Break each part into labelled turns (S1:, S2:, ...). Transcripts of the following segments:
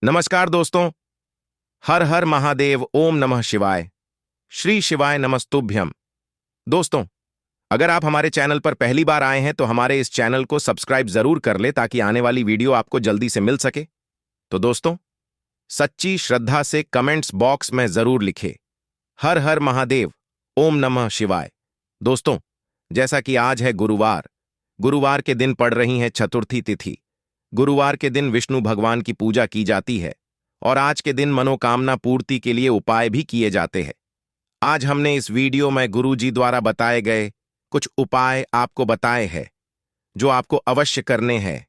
S1: नमस्कार दोस्तों। हर हर महादेव, ओम नमः शिवाय, श्री शिवाय नमस्तुभ्यम। दोस्तों, अगर आप हमारे चैनल पर पहली बार आए हैं तो हमारे इस चैनल को सब्सक्राइब जरूर कर ले ताकि आने वाली वीडियो आपको जल्दी से मिल सके। तो दोस्तों, सच्ची श्रद्धा से कमेंट्स बॉक्स में जरूर लिखे हर हर महादेव, ओम नमः शिवाय। दोस्तों, जैसा कि आज है गुरुवार के दिन पड़ रही है चतुर्थी तिथि। गुरुवार के दिन विष्णु भगवान की पूजा की जाती है और आज के दिन मनोकामना पूर्ति के लिए उपाय भी किए जाते हैं। आज हमने इस वीडियो में गुरु जी द्वारा बताए गए कुछ उपाय आपको बताए हैं जो आपको अवश्य करने हैं।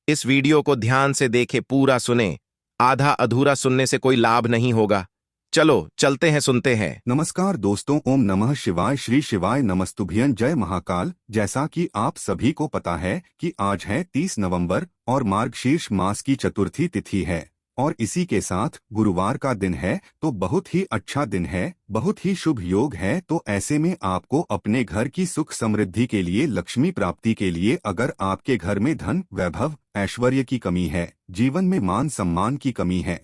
S1: इस वीडियो को ध्यान से देखें, पूरा सुने, आधा अधूरा सुनने से कोई लाभ नहीं होगा। चलो चलते हैं, सुनते हैं।
S2: नमस्कार दोस्तों, ओम नमः शिवाय, श्री शिवाय नमस्तुभ्यं, जय महाकाल। जैसा कि आप सभी को पता है कि आज है 30 नवंबर और मार्गशीर्ष मास की चतुर्थी तिथि है और इसी के साथ गुरुवार का दिन है, तो बहुत ही अच्छा दिन है, बहुत ही शुभ योग है। तो ऐसे में आपको अपने घर की सुख समृद्धि के लिए, लक्ष्मी प्राप्ति के लिए, अगर आपके घर में धन, वैभव, ऐश्वर्य की कमी है, जीवन में मान सम्मान की कमी है,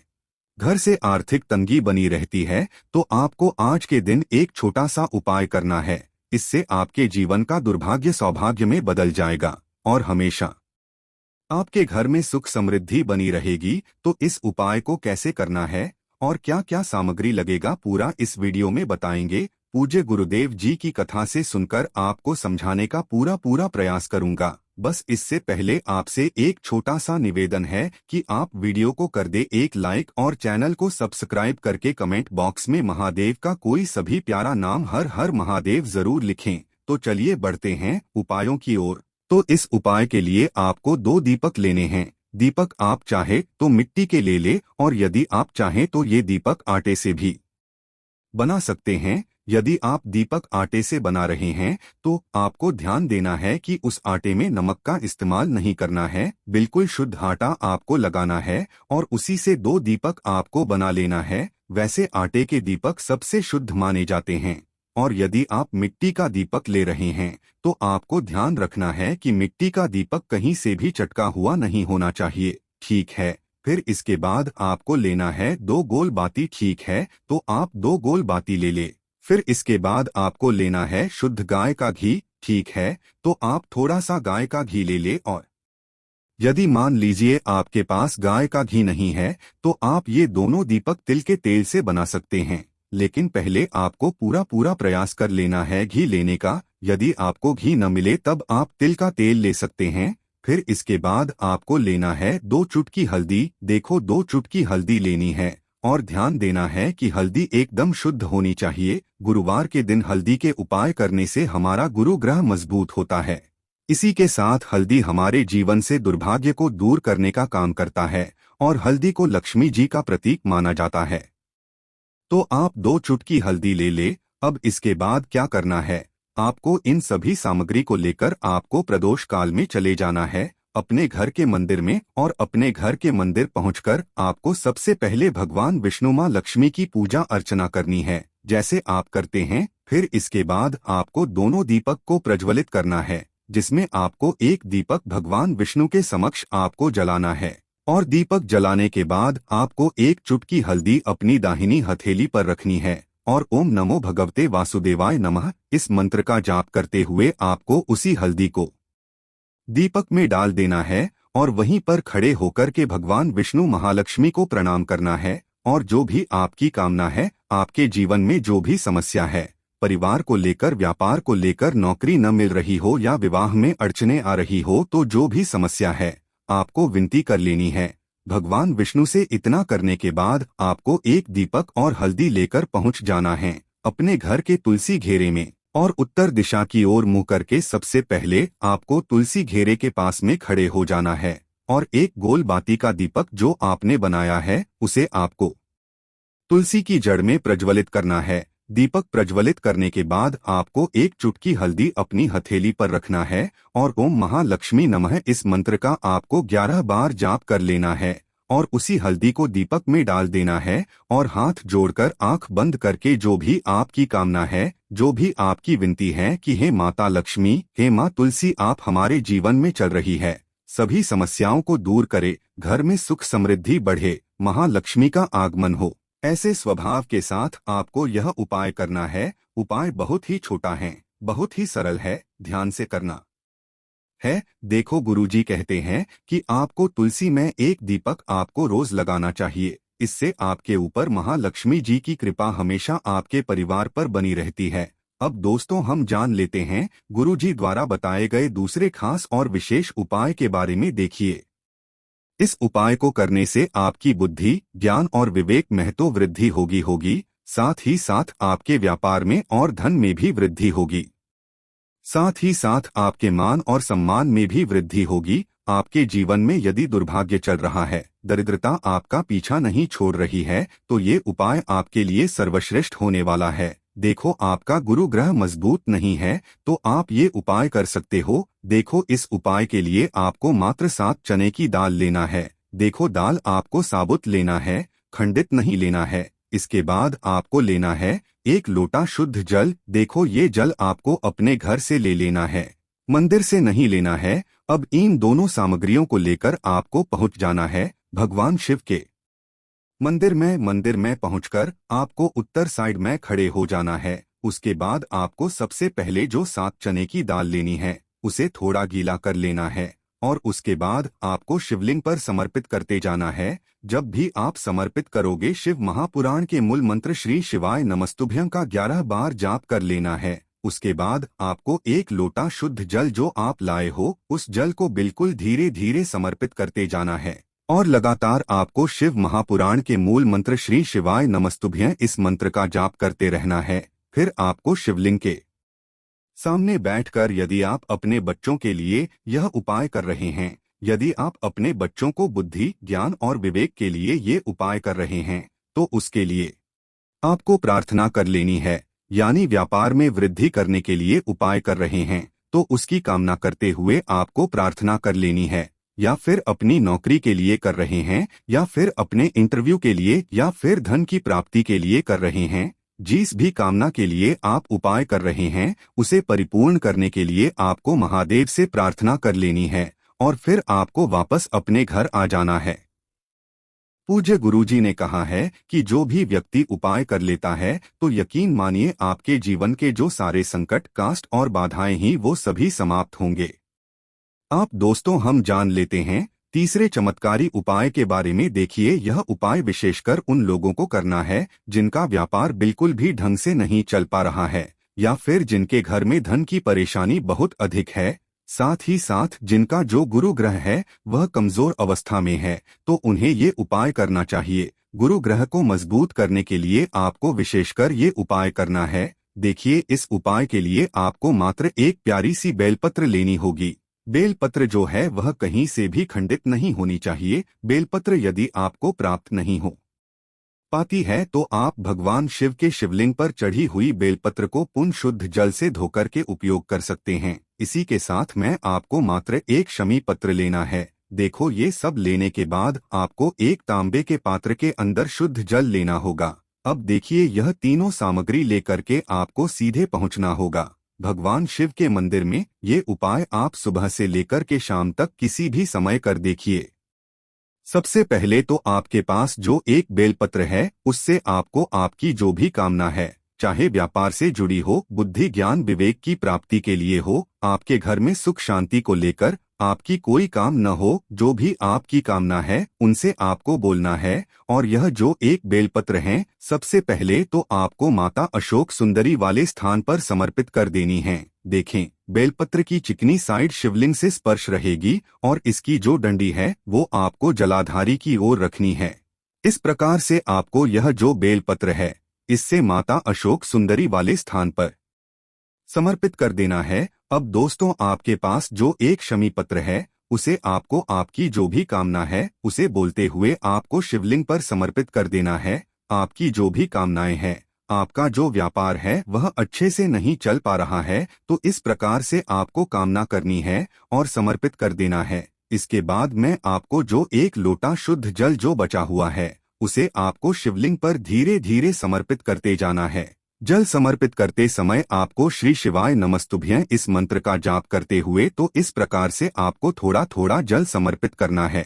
S2: घर से आर्थिक तंगी बनी रहती है, तो आपको आज के दिन एक छोटा सा उपाय करना है। इससे आपके जीवन का दुर्भाग्य सौभाग्य में बदल जाएगा और हमेशा आपके घर में सुख समृद्धि बनी रहेगी। तो इस उपाय को कैसे करना है और क्या क्या सामग्री लगेगा, पूरा इस वीडियो में बताएंगे। पूज्य गुरुदेव जी की कथा से सुनकर आपको समझाने का पूरा प्रयास करूंगा। बस इससे पहले आपसे एक छोटा सा निवेदन है कि आप वीडियो को कर दे एक लाइक और चैनल को सब्सक्राइब करके कमेंट बॉक्स में महादेव का कोई सभी प्यारा नाम हर हर महादेव जरूर लिखें। तो चलिए बढ़ते हैं उपायों की ओर। तो इस उपाय के लिए आपको 2 दीपक लेने हैं। दीपक आप चाहे तो मिट्टी के ले और यदि आप चाहें तो ये दीपक आटे से भी बना सकते हैं। यदि आप दीपक आटे से बना रहे हैं तो आपको ध्यान देना है कि उस आटे में नमक का इस्तेमाल नहीं करना है, बिल्कुल शुद्ध आटा आपको लगाना है और उसी से 2 दीपक आपको बना लेना है। वैसे आटे के दीपक सबसे शुद्ध माने जाते हैं और यदि आप मिट्टी का दीपक ले रहे हैं तो आपको ध्यान रखना है कि मिट्टी का दीपक कहीं से भी चटका हुआ नहीं होना चाहिए। ठीक है, फिर इसके बाद आपको लेना है 2 गोल बाती। ठीक है, तो आप 2 गोल बाती ले। फिर इसके बाद आपको लेना है शुद्ध गाय का घी। ठीक है, तो आप थोड़ा सा गाय का घी ले और यदि मान लीजिए आपके पास गाय का घी नहीं है तो आप ये दोनों दीपक तिल के तेल से बना सकते हैं, लेकिन पहले आपको पूरा प्रयास कर लेना है घी लेने का। यदि आपको घी न मिले तब आप तिल का तेल ले सकते हैं। फिर इसके बाद आपको लेना है 2 चुटकी हल्दी। देखो, 2 चुटकी हल्दी लेनी है और ध्यान देना है कि हल्दी एकदम शुद्ध होनी चाहिए। गुरुवार के दिन हल्दी के उपाय करने से हमारा गुरु ग्रह मजबूत होता है। इसी के साथ हल्दी हमारे जीवन से दुर्भाग्य को दूर करने का काम करता है और हल्दी को लक्ष्मी जी का प्रतीक माना जाता है। तो आप 2 चुटकी हल्दी ले। अब इसके बाद क्या करना है, आपको इन सभी सामग्री को लेकर आपको प्रदोष काल में चले जाना है अपने घर के मंदिर में, और अपने घर के मंदिर पहुंचकर आपको सबसे पहले भगवान विष्णु माँ लक्ष्मी की पूजा अर्चना करनी है, जैसे आप करते हैं। फिर इसके बाद आपको दोनों दीपक को प्रज्वलित करना है, जिसमें आपको एक दीपक भगवान विष्णु के समक्ष आपको जलाना है और दीपक जलाने के बाद आपको 1 चुटकी हल्दी अपनी दाहिनी हथेली पर रखनी है और ओम नमो भगवते वासुदेवाय नमः इस मंत्र का जाप करते हुए आपको उसी हल्दी को दीपक में डाल देना है और वहीं पर खड़े होकर के भगवान विष्णु महालक्ष्मी को प्रणाम करना है। और जो भी आपकी कामना है, आपके जीवन में जो भी समस्या है, परिवार को लेकर, व्यापार को लेकर, नौकरी न मिल रही हो या विवाह में अड़चने आ रही हो, तो जो भी समस्या है आपको विनती कर लेनी है भगवान विष्णु से। इतना करने के बाद आपको 1 दीपक और हल्दी लेकर पहुंच जाना है अपने घर के तुलसी घेरे में और उत्तर दिशा की ओर मुंह करके सबसे पहले आपको तुलसी घेरे के पास में खड़े हो जाना है और 1 गोल बाती का दीपक जो आपने बनाया है उसे आपको तुलसी की जड़ में प्रज्वलित करना है। दीपक प्रज्वलित करने के बाद आपको 1 चुटकी हल्दी अपनी हथेली पर रखना है और ओम महालक्ष्मी नमः इस मंत्र का आपको 11 बार जाप कर लेना है और उसी हल्दी को दीपक में डाल देना है और हाथ जोड़कर आंख बंद करके जो भी आपकी कामना है, जो भी आपकी विनती है कि हे माता लक्ष्मी, हे माँ तुलसी, आप हमारे जीवन में चल रही है, सभी समस्याओं को दूर करे, घर में सुख समृद्धि बढ़े, महालक्ष्मी का आगमन हो। ऐसे स्वभाव के साथ आपको यह उपाय करना है। उपाय बहुत ही छोटा है, बहुत ही सरल है, ध्यान से करना है। देखो, गुरुजी कहते हैं कि आपको तुलसी में एक दीपक आपको रोज लगाना चाहिए। इससे आपके ऊपर महालक्ष्मी जी की कृपा हमेशा आपके परिवार पर बनी रहती है। अब दोस्तों, हम जान लेते हैं गुरुजी द्वारा बताए गए दूसरे खास और विशेष उपाय के बारे में। देखिए, इस उपाय को करने से आपकी बुद्धि, ज्ञान और विवेक में तो वृद्धि होगी, साथ ही साथ आपके व्यापार में और धन में भी वृद्धि होगी। साथ ही साथ आपके मान और सम्मान में भी वृद्धि होगी। आपके जीवन में यदि दुर्भाग्य चल रहा है, दरिद्रता आपका पीछा नहीं छोड़ रही है, तो ये उपाय आपके लिए सर्वश्रेष्ठ होने वाला है। देखो, आपका गुरु ग्रह मजबूत नहीं है तो आप ये उपाय कर सकते हो। देखो, इस उपाय के लिए आपको मात्र 7 चने की दाल लेना है। देखो, दाल आपको साबुत लेना है, खंडित नहीं लेना है। इसके बाद आपको लेना है 1 लोटा शुद्ध जल। देखो, ये जल आपको अपने घर से ले लेना है, मंदिर से नहीं लेना है। अब इन दोनों सामग्रियों को लेकर आपको पहुंच जाना है भगवान शिव के मंदिर में पहुंचकर आपको उत्तर साइड में खड़े हो जाना है। उसके बाद आपको सबसे पहले जो 7 चने की दाल लेनी है, उसे थोड़ा गीला कर लेना है और उसके बाद आपको शिवलिंग पर समर्पित करते जाना है। जब भी आप समर्पित करोगे, शिव महापुराण के मूल मंत्र श्री शिवाय नमस्तुभ्यं का 11 बार जाप कर लेना है। उसके बाद आपको 1 लोटा शुद्ध जल जो आप लाए हो, उस जल को बिल्कुल धीरे धीरे समर्पित करते जाना है और लगातार आपको शिव महापुराण के मूल मंत्र श्री शिवाय नमस्तुभ्यं इस मंत्र का जाप करते रहना है। फिर आपको शिवलिंग के सामने बैठकर, यदि आप अपने बच्चों के लिए यह उपाय कर रहे हैं, यदि आप अपने बच्चों को बुद्धि, ज्ञान और विवेक के लिए ये उपाय कर रहे हैं, तो उसके लिए आपको प्रार्थना कर लेनी है। यानी व्यापार में वृद्धि करने के लिए उपाय कर रहे हैं तो उसकी कामना करते हुए आपको प्रार्थना कर लेनी है। या फिर अपनी नौकरी के लिए कर रहे हैं, या फिर अपने इंटरव्यू के लिए, या फिर धन की प्राप्ति के लिए कर रहे हैं, जिस भी कामना के लिए आप उपाय कर रहे हैं, उसे परिपूर्ण करने के लिए आपको महादेव से प्रार्थना कर लेनी है और फिर आपको वापस अपने घर आ जाना है। पूज्य गुरुजी ने कहा है कि जो भी व्यक्ति उपाय कर लेता है तो यकीन मानिए आपके जीवन के जो सारे संकट, कास्ट और बाधाएं ही वो सभी समाप्त होंगे। आप दोस्तों, हम जान लेते हैं तीसरे चमत्कारी उपाय के बारे में। देखिए, यह उपाय विशेषकर उन लोगों को करना है जिनका व्यापार बिल्कुल भी ढंग से नहीं चल पा रहा है, या फिर जिनके घर में धन की परेशानी बहुत अधिक है। साथ ही साथ जिनका जो गुरु ग्रह है वह कमजोर अवस्था में है, तो उन्हें ये उपाय करना चाहिए। गुरु ग्रह को मजबूत करने के लिए आपको विशेषकर ये उपाय करना है। देखिए, इस उपाय के लिए आपको मात्र एक प्यारी सी बेलपत्र लेनी होगी। बेलपत्र जो है वह कहीं से भी खंडित नहीं होनी चाहिए। बेलपत्र यदि आपको प्राप्त नहीं हो पाती है तो आप भगवान शिव के शिवलिंग पर चढ़ी हुई बेलपत्र को पुण्य शुद्ध जल से धोकर के उपयोग कर सकते हैं। इसी के साथ में आपको मात्र एक शमी पत्र लेना है। देखो, ये सब लेने के बाद आपको एक तांबे के पात्र के अंदर शुद्ध जल लेना होगा। अब देखिए, यह तीनों सामग्री लेकर के आपको सीधे पहुंचना होगा भगवान शिव के मंदिर में। ये उपाय आप सुबह से लेकर के शाम तक किसी भी समय कर देखिए। सबसे पहले तो आपके पास जो एक बेलपत्र है, उससे आपको आपकी जो भी कामना है, चाहे व्यापार से जुड़ी हो, बुद्धि, ज्ञान, विवेक की प्राप्ति के लिए हो, आपके घर में सुख शांति को लेकर आपकी कोई काम न हो, जो भी आपकी कामना है उनसे आपको बोलना है। और यह जो एक बेलपत्र है, सबसे पहले तो आपको माता अशोक सुंदरी वाले स्थान पर समर्पित कर देनी है। देखें, बेलपत्र की चिकनी साइड शिवलिंग से स्पर्श रहेगी और इसकी जो डंडी है वो आपको जलाधारी की ओर रखनी है। इस प्रकार से आपको यह जो बेलपत्र है, इससे माता अशोक सुंदरी वाले स्थान पर समर्पित कर देना है। अब दोस्तों, आपके पास जो एक शमी पत्र है, उसे आपको आपकी जो भी कामना है उसे बोलते हुए आपको शिवलिंग पर समर्पित कर देना है। आपकी जो भी कामनाएं हैं, आपका जो व्यापार है वह अच्छे से नहीं चल पा रहा है, तो इस प्रकार से आपको कामना करनी है और समर्पित कर देना है। इसके बाद में आपको जो एक लोटा शुद्ध जल जो बचा हुआ है, उसे आपको शिवलिंग पर धीरे धीरे समर्पित करते जाना है। जल समर्पित करते समय आपको श्री शिवाय नमस्तुभ्यं इस मंत्र का जाप करते हुए तो इस प्रकार से आपको थोड़ा थोड़ा जल समर्पित करना है।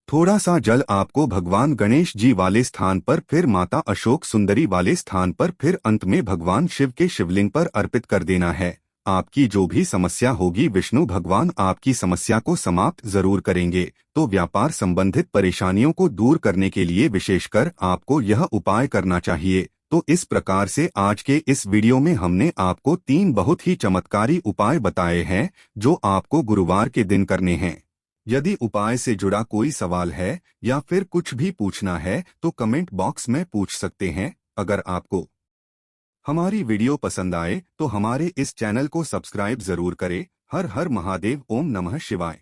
S2: थोड़ा सा जल आपको भगवान गणेश जी वाले स्थान पर, फिर माता अशोक सुंदरी वाले स्थान पर, फिर अंत में भगवान शिव के शिवलिंग पर अर्पित कर देना है। आपकी जो भी समस्या होगी विष्णु भगवान आपकी समस्या को समाप्त जरूर करेंगे। तो व्यापार संबंधित परेशानियों को दूर करने के लिए विशेषकर आपको यह उपाय करना चाहिए। तो इस प्रकार से आज के इस वीडियो में हमने आपको 3 बहुत ही चमत्कारी उपाय बताए हैं जो आपको गुरुवार के दिन करने हैं। यदि उपाय से जुड़ा कोई सवाल है या फिर कुछ भी पूछना है तो कमेंट बॉक्स में पूछ सकते हैं। अगर आपको हमारी वीडियो पसंद आए तो हमारे इस चैनल को सब्सक्राइब जरूर करें। हर हर महादेव, ओम नमः शिवाय।